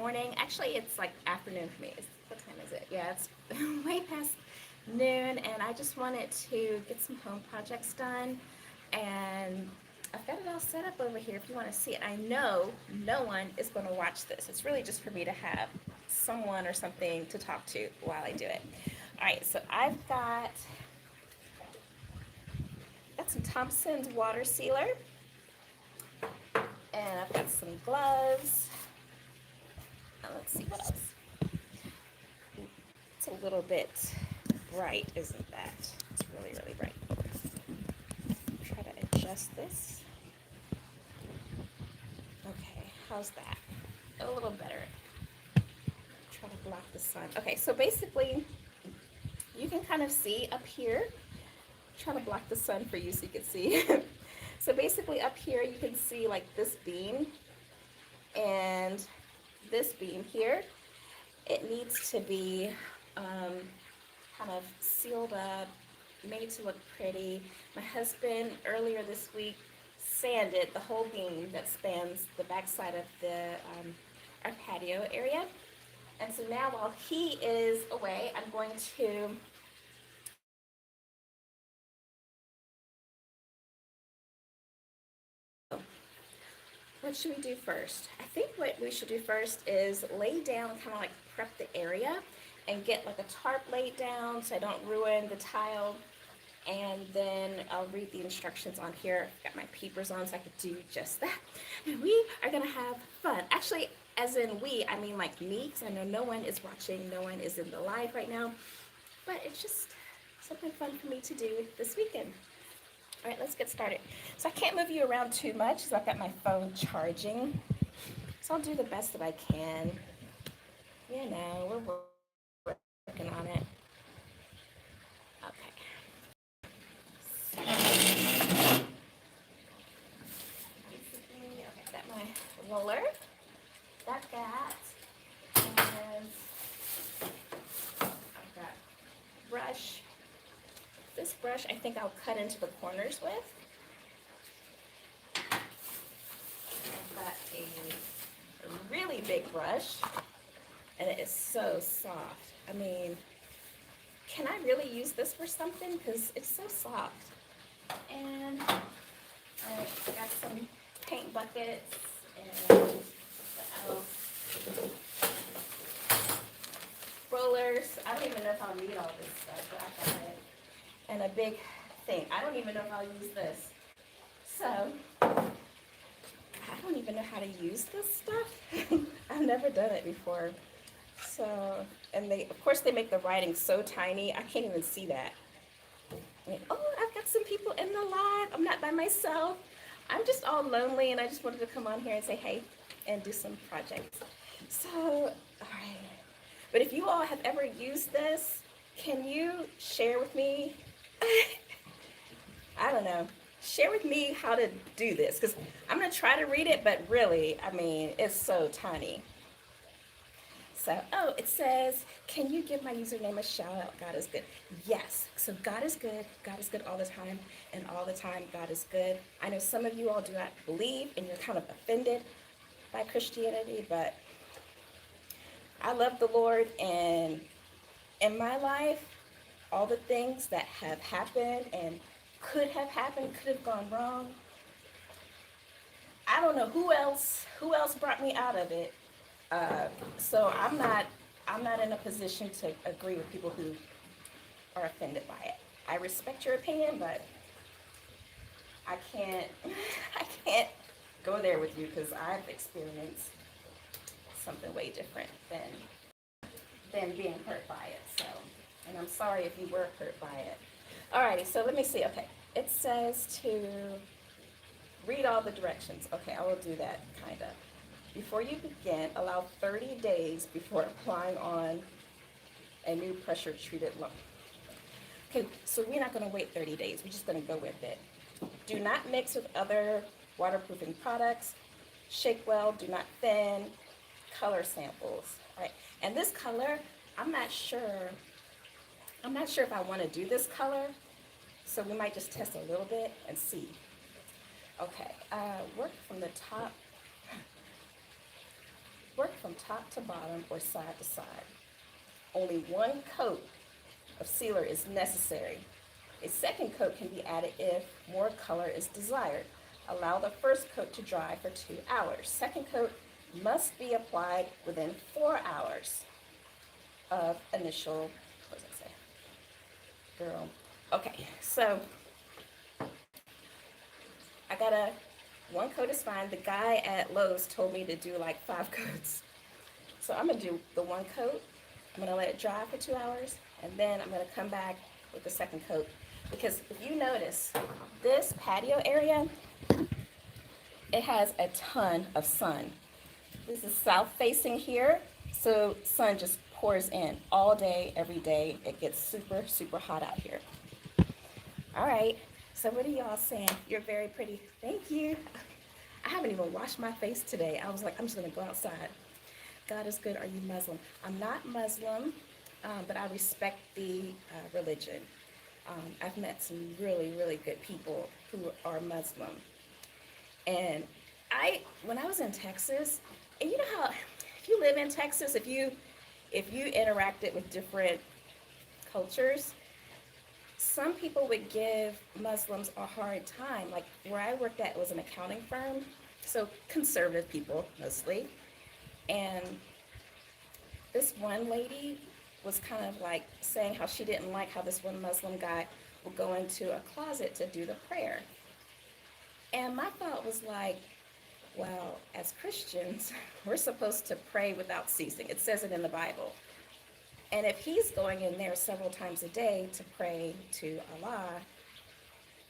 morning. Actually, it's like afternoon for me. What time is it? Yeah, it's way past noon, and I just wanted to get some home projects done. And I've got it all set up over here if you want to see it. I know no one is going to watch this. It's really just for me to have someone or something to talk to while I do it. All right, so got some Thompson's water sealer, and I've got some gloves. And let's see what else. It's a little bit bright, isn't that? It's really, really bright. Try to adjust this. Okay, how's that? A little better. Try to block the sun. Okay, so basically, you can kind of see up here. Trying to block the sun for you so you can see. So basically up here you can see like this beam and this beam here. It needs to be kind of sealed up, made to look pretty. My husband earlier this week sanded the whole beam that spans the backside of our patio area. And so now while he is away, I'm going to what should we do first? I think what we should do first is lay down, kind of like prep the area and get like a tarp laid down so I don't ruin the tile. And then I'll read the instructions on here. I've got my peepers on so I could do just that. And we are gonna have fun. Actually, as in we, I mean like me, because I know no one is watching, no one is in the live right now. But it's just something fun for me to do this weekend. All right, let's get started. So I can't move you around too much because I've got my phone charging. So I'll do the best that I can. You know, we're working on it. Okay. Okay, I've got my roller. Got that. And I've got brush. This brush I think I'll cut into the corners with. I've got a really big brush, and it is so soft. I mean, can I really use this for something? Because it's so soft. And I got some paint buckets and what else? Rollers. I don't even know if I'll need all this stuff, but I got it. And a big thing. I don't even know if I'll use this. So, I don't even know how to use this stuff. I've never done it before. So, and of course they make the writing so tiny, I can't even see that. I mean, oh, I've got some people in the live. I'm not by myself. I'm just all lonely and I just wanted to come on here and say hey and do some projects. So, all right. But if you all have ever used this, can you share with me? I don't know. Share with me how to do this because I'm going to try to read it, but really, I mean, it's so tiny. So, oh, it says, can you give my username a shout out? God is good. Yes. So God is good. God is good all the time. And all the time, God is good. I know some of you all do not believe and you're kind of offended by Christianity, but I love the Lord. And in my life, all the things that have happened and could have happened, could have gone wrong. I don't know who else brought me out of it. So I'm not in a position to agree with people who are offended by it. I respect your opinion, but I can't I can't go there with you because I've experienced something way different than being hurt by it. So, and I'm sorry if you were hurt by it. Alrighty, so let me see. Okay, it says to read all the directions. Okay, I will do that kind of. Before you begin, allow 30 days before applying on a new pressure treated loan. Okay, so we're not going to wait 30 days. We're just going to go with it. Do not mix with other waterproofing products. Shake well, do not thin. Color samples. All right, and this color, I'm not sure if I want to do this color, so we might just test a little bit and see. Okay, work from the top. Work from top to bottom or side to side. Only one coat of sealer is necessary. A second coat can be added if more color is desired. Allow the first coat to dry for 2 hours. Second coat must be applied within 4 hours of initial, what does it say? Girl. Okay, so I got one coat is fine. The guy at Lowe's told me to do like 5 coats. So I'm gonna do the one coat. I'm gonna let it dry for 2 hours, and then I'm gonna come back with the second coat. Because if you notice, this patio area, it has a ton of sun. This is south facing here, so sun just pours in all day, every day. It gets super, super hot out here. All right, so what are y'all saying? You're very pretty. Thank you. I haven't even washed my face today. I was like, I'm just gonna go outside. God is good. Are you Muslim? I'm not Muslim, but I respect the religion. I've met some really, really good people who are Muslim. And when I was in Texas, and you know how, if you live in Texas, if you interacted with different cultures, some people would give Muslims a hard time. Like where I worked at was an accounting firm, so conservative people mostly. And this one lady was kind of like saying how she didn't like how this one Muslim guy would go into a closet to do the prayer. And my thought was like, well, as Christians, we're supposed to pray without ceasing. It says it in the Bible. And if he's going in there several times a day to pray to Allah,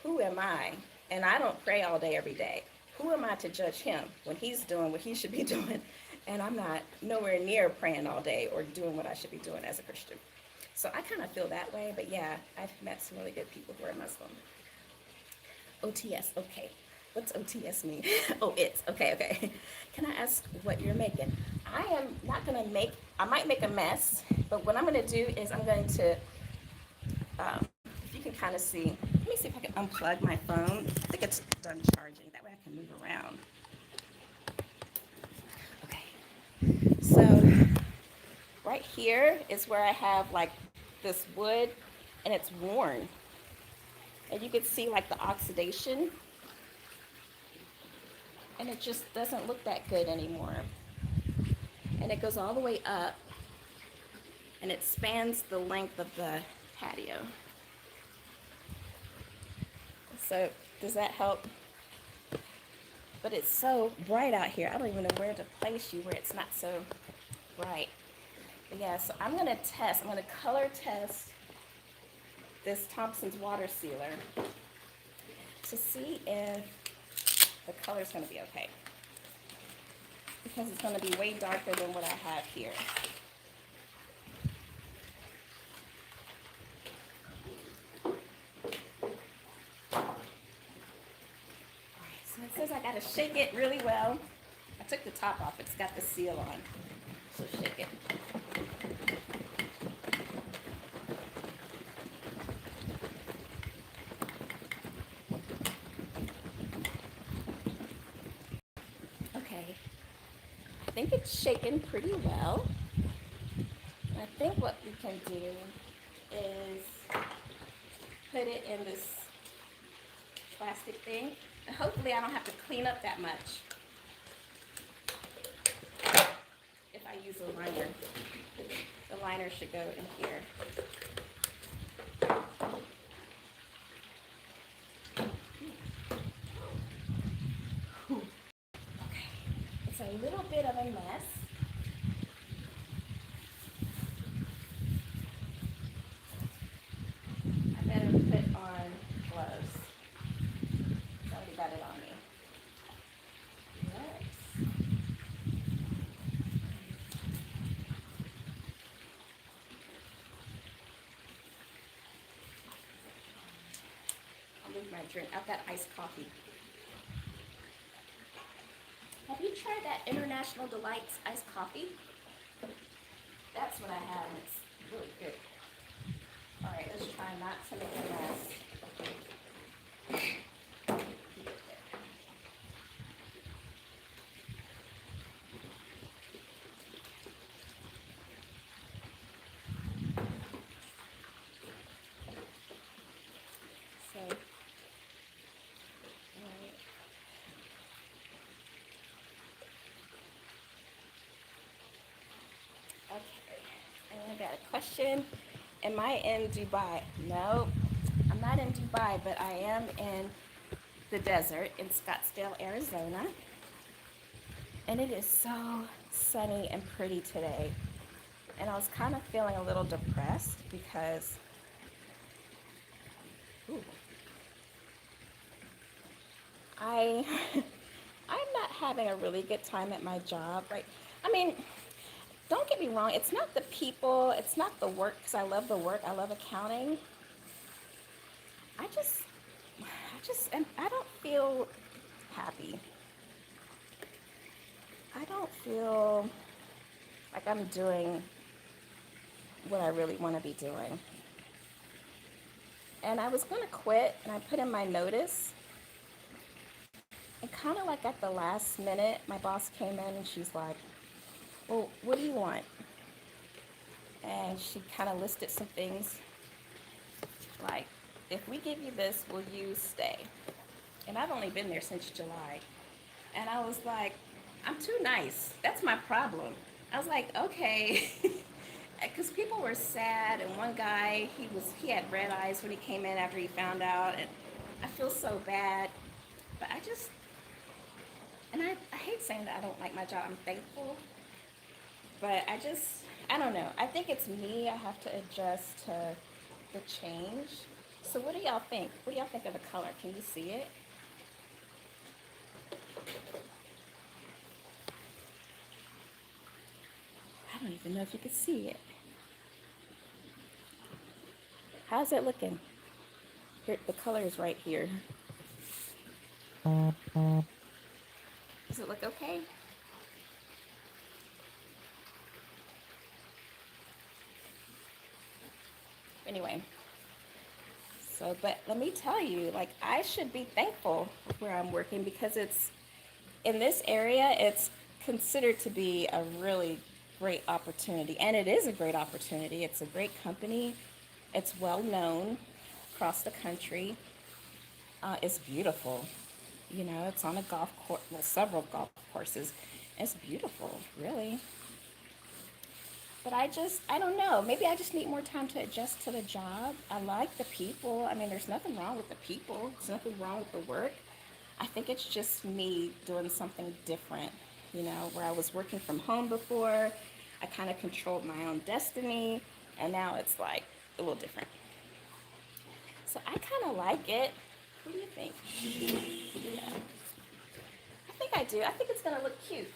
who am I? And I don't pray all day, every day. Who am I to judge him when he's doing what he should be doing? And I'm not nowhere near praying all day or doing what I should be doing as a Christian. So I kind of feel that way, but yeah, I've met some really good people who are Muslim. OTS, okay. What's OTS mean? Oh, it's, okay. Can I ask what you're making? I am not gonna I might make a mess, but what I'm gonna do is I'm going to, if you can kind of see, let me see if I can unplug my phone. I think it's done charging, that way I can move around. So right here is where I have like this wood and it's worn. And you can see like the oxidation. And it just doesn't look that good anymore. And it goes all the way up and it spans the length of the patio. So does that help? But it's so bright out here. I don't even know where to place you where it's not so bright. But yeah, so I'm gonna color test this Thompson's water sealer to see if the color's gonna be okay. Because it's gonna be way darker than what I have here. So it says I gotta shake it really well. I took the top off, it's got the seal on. So shake it. Okay, I think it's shaken pretty well. I think what we can do is put it in this plastic thing. And hopefully I don't have to clean up that much if I use a liner. The liner should go in here. Okay, it's a little bit of a mess. I better put on gloves. Somebody got it on me. Yes. I'll move my drink. I've got iced coffee. Have you tried that International Delights iced coffee? That's what I have, and it's really good. All right, let's try not to make a mess. got a question. Am I in Dubai? No, I'm not in Dubai, but I am in the desert in Scottsdale, Arizona. And it is so sunny and pretty today. And I was kind of feeling a little depressed because ooh, I I'm not having a really good time at my job, right? I mean, don't get me wrong, it's not the people, it's not the work, because I love the work, I love accounting. I just, I don't feel happy. I don't feel like I'm doing what I really want to be doing. And I was going to quit, and I put in my notice. And kind of like at the last minute, my boss came in and she's like, well, what do you want? And she kind of listed some things like, if we give you this, will you stay? And I've only been there since July. And I was like, I'm too nice. That's my problem. I was like, okay. Because people were sad, and one guy, he had red eyes when he came in after he found out, and I feel so bad. But I hate saying that I don't like my job. I'm thankful. But I don't know. I think it's me. I have to adjust to the change. So what do y'all think? What do y'all think of the color? Can you see it? I don't even know if you can see it. How's it looking? Here, the color is right here. Does it look okay? Anyway, so, but let me tell you, like, I should be thankful where I'm working because in this area, it's considered to be a really great opportunity. And it is a great opportunity. It's a great company. It's well known across the country. It's beautiful. You know, it's on a golf course, well, several golf courses. It's beautiful, really. But I don't know. Maybe I just need more time to adjust to the job. I like the people. I mean, there's nothing wrong with the people. There's nothing wrong with the work. I think it's just me doing something different, where I was working from home before. I kind of controlled my own destiny, and now it's like a little different. So I kind of like it. What do you think? Yeah. I think I do. I think it's going to look cute.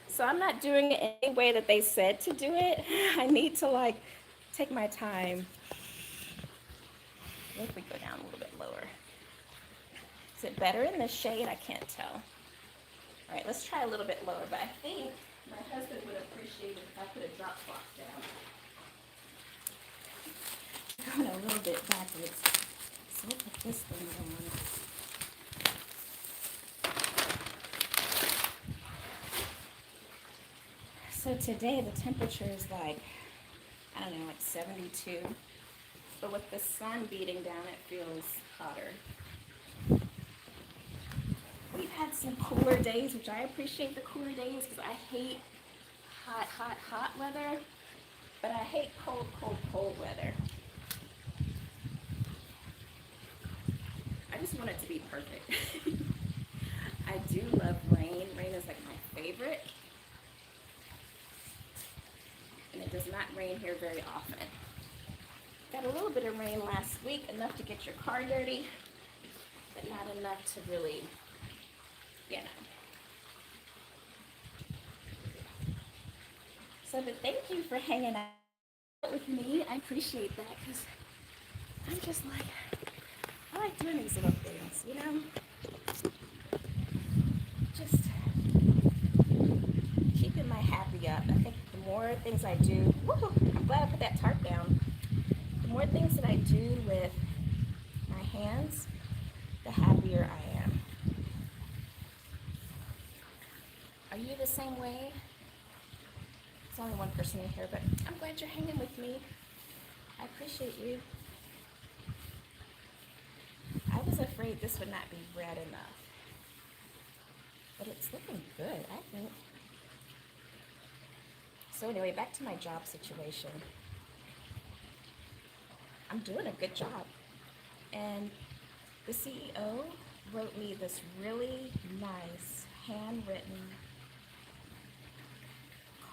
So I'm not doing it any way that they said to do it. I need to like take my time. Maybe we go down a little bit lower. Is it better in the shade? I can't tell. All right, let's try a little bit lower, but I think my husband would appreciate it if I put a drop box down. Going a little bit backwards. So we'll put this thing on. So today the temperature is like, I don't know, like 72. But with the sun beating down, it feels hotter. We've had some cooler days, which I appreciate the cooler days because I hate hot weather. But I hate cold weather. I just want it to be perfect. I do love rain. Rain is like my favorite. And it does not rain here very often. Got a little bit of rain last week, enough to get your car dirty, but not enough to really, So, but thank you for hanging out with me. I appreciate that because I'm just like, I like doing these little things, Just keeping my happy up. I think the more things I do, I'm glad I put that tarp down. The more things that I do with my hands, the happier I am. Are you the same way? There's only one person in here, but I'm glad you're hanging with me. I appreciate you. I was afraid this would not be red enough, but it's looking good, I think. So anyway, back to my job situation. I'm doing a good job. And the CEO wrote me this really nice handwritten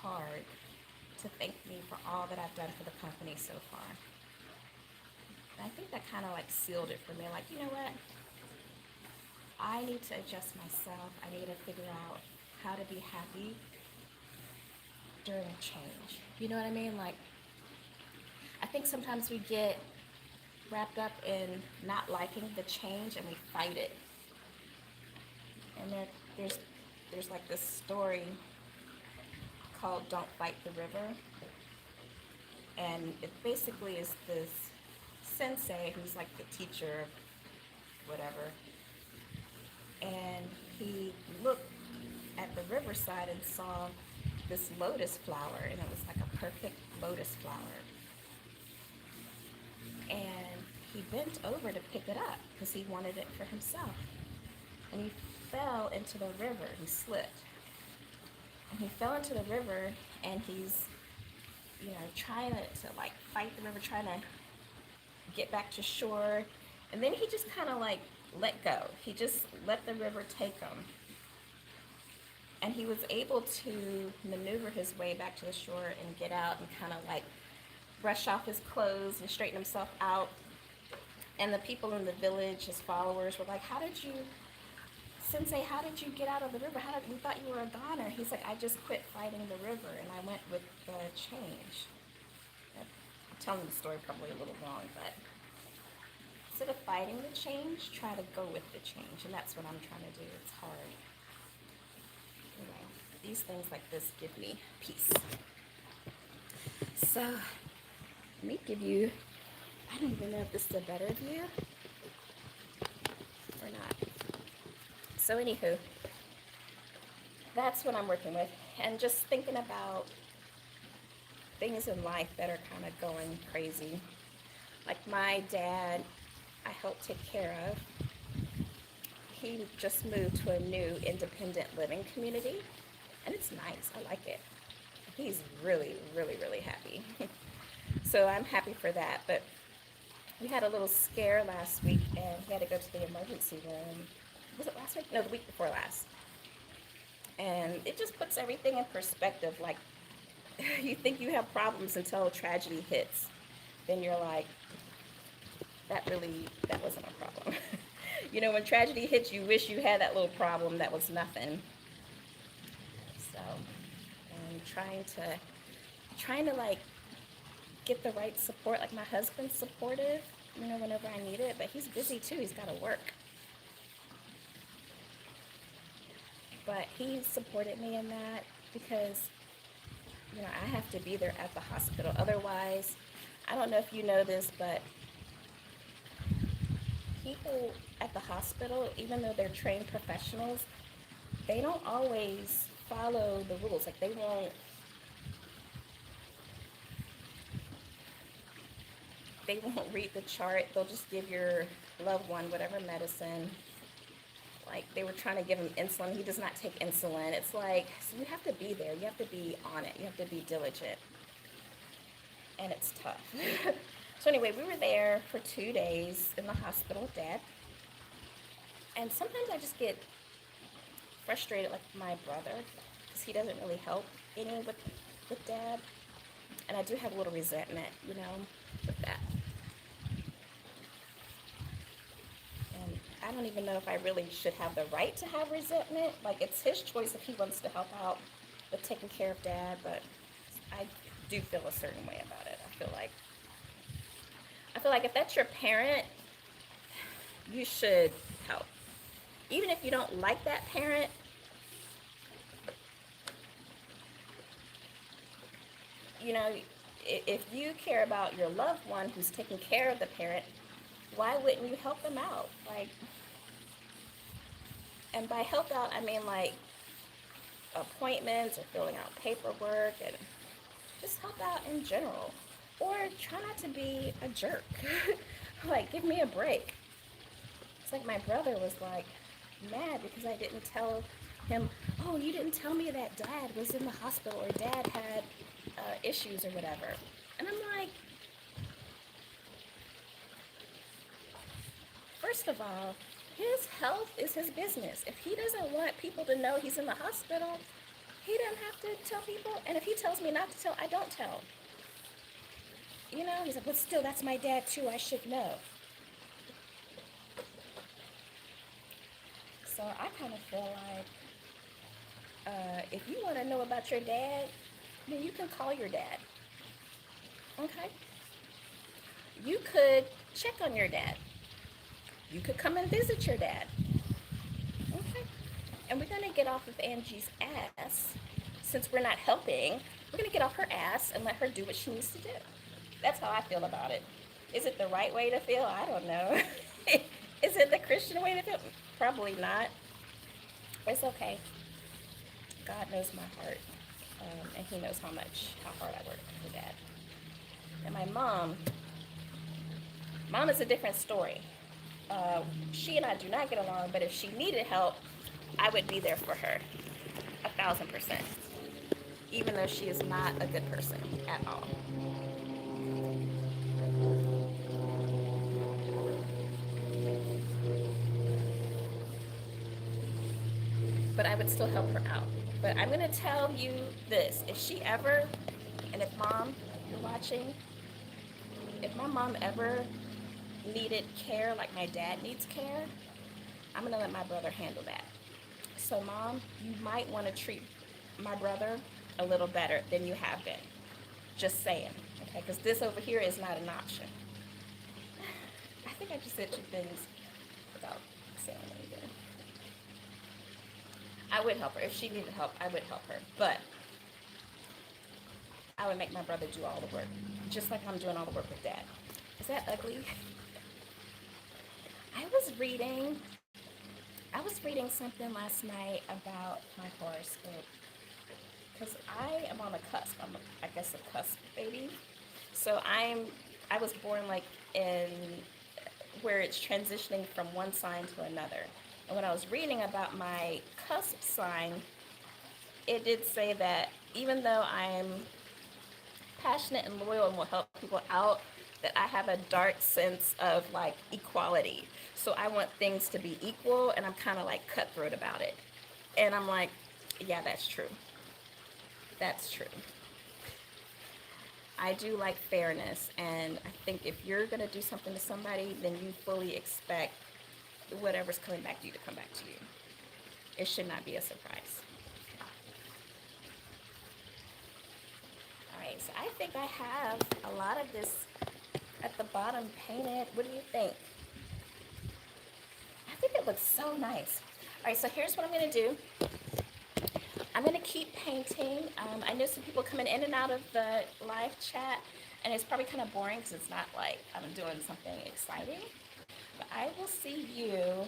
card to thank me for all that I've done for the company so far. And I think that kind of like sealed it for me. Like, you know what? I need to adjust myself. I need to figure out how to be happy during a change. You know what I mean? Like, I think sometimes we get wrapped up in not liking the change and we fight it. And there's like this story called Don't Fight the River. And it basically is this sensei who's like the teacher of whatever. And he looked at the riverside and saw this lotus flower, and it was like a perfect lotus flower. And he bent over to pick it up because he wanted it for himself. And he fell into the river. He slipped. And he fell into the river, and he's, trying to like fight the river, trying to get back to shore. And then he just kind of like let go. He just let the river take him. And he was able to maneuver his way back to the shore and get out and kind of like brush off his clothes and straighten himself out. And the people in the village, his followers, were like, Sensei, how did you get out of the river? We thought you were a goner. He's like, I just quit fighting the river and I went with the change. I'm telling the story probably a little wrong, but instead of fighting the change, try to go with the change. And that's what I'm trying to do. It's hard. Anyway, these things like this give me peace. So, let me give you, I don't even know if this is a better view or not. So anywho, that's what I'm working with. And just thinking about things in life that are kind of going crazy. Like my dad, I help take care of. He just moved to a new independent living community. And it's nice. I like it. He's really, really, really happy. So I'm happy for that. But we had a little scare last week and he had to go to the emergency room. Was it last week? No, the week before last. And it just puts everything in perspective. Like, you think you have problems until tragedy hits. Then you're like, that wasn't a problem. When tragedy hits, you wish you had that little problem that was nothing. So, I'm trying to like get the right support. Like my husband's supportive, whenever I need it, but he's busy too. He's got to work. But he supported me in that because, I have to be there at the hospital. Otherwise, I don't know if you know this, but people at the hospital, even though they're trained professionals, they don't always follow the rules. Like they won't read the chart. They'll just give your loved one whatever medicine. Like they were trying to give him insulin. He does not take insulin. It's like, so you have to be there. You have to be on it. You have to be diligent. And it's tough. So anyway, we were there for 2 days in the hospital with Dad. And sometimes I just get frustrated like my brother because he doesn't really help any with Dad. And I do have a little resentment, with that. And I don't even know if I really should have the right to have resentment. Like, it's his choice if he wants to help out with taking care of Dad, but I do feel a certain way about it. I feel like if that's your parent, you should help. Even if you don't like that parent, if you care about your loved one who's taking care of the parent, why wouldn't you help them out? Like, and by help out, I mean like appointments or filling out paperwork, and just help out in general. Or try not to be a jerk. Like, give me a break. It's like my brother was like mad because I didn't tell him oh, you didn't tell me that dad was in the hospital or dad had issues or whatever. And I'm like, first of all, his health is his business. If he doesn't want people to know he's in the hospital, he doesn't have to tell people. And if he tells me not to tell, I don't tell. You know, he's like, but still, that's my dad too. I should know. So I kind of feel like if you want to know about your dad, then you can call your dad. Okay? You could check on your dad. You could come and visit your dad. Okay? And we're going to get off of Angie's ass. Since we're not helping, we're going to get off her ass and let her do what she needs to do. That's how I feel about it. Is it the right way to feel? I don't know. Is it the Christian way to feel? Probably not. It's okay. God knows my heart. And he knows how hard I work for dad. And my mom is a different story. She and I do not get along, but if she needed help, I would be there for her, 1,000%, even though she is not a good person at all. But I would still help her out. But I'm going to tell you this. If she ever, and if mom, you're watching, if my mom ever needed care like my dad needs care, I'm going to let my brother handle that. So mom, you might want to treat my brother a little better than you have been. Just saying, okay? Because this over here is not an option. I think I just said two things without saying anything. I would help her. If she needed help, I would help her. But I would make my brother do all the work, just like I'm doing all the work with dad. Is that ugly? I was reading something last night about my horoscope. Because I am on a cusp. I guess a cusp baby. So I was born like in where it's transitioning from one sign to another. And when I was reading about my cusp sign, it did say that even though I'm passionate and loyal and will help people out, that I have a dark sense of like equality. So I want things to be equal, and I'm kind of like cutthroat about it. And I'm like, yeah, that's true. That's true. I do like fairness, and I think if you're going to do something to somebody, then you fully expect whatever's coming back to you to come back to you. It should not be a surprise. All right, so I think I have a lot of this at the bottom painted. What do you think? I think it looks so nice. All right, so here's what I'm going to do. I'm going to keep painting. I know some people coming in and out of the live chat, and it's probably kind of boring because it's not like I'm doing something exciting. But I will see you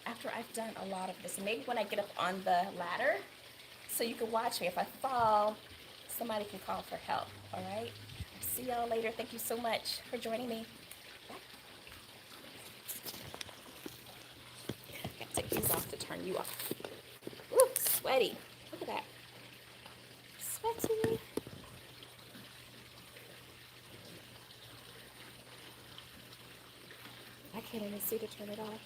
after I've done a lot of this. Maybe when I get up on the ladder, so you can watch me. If I fall, somebody can call for help, all right? See y'all later. Thank you so much for joining me. Bye. I gotta take these off to turn you off. Ooh, sweaty. Look at that. Sweaty. I can't even see to turn it off.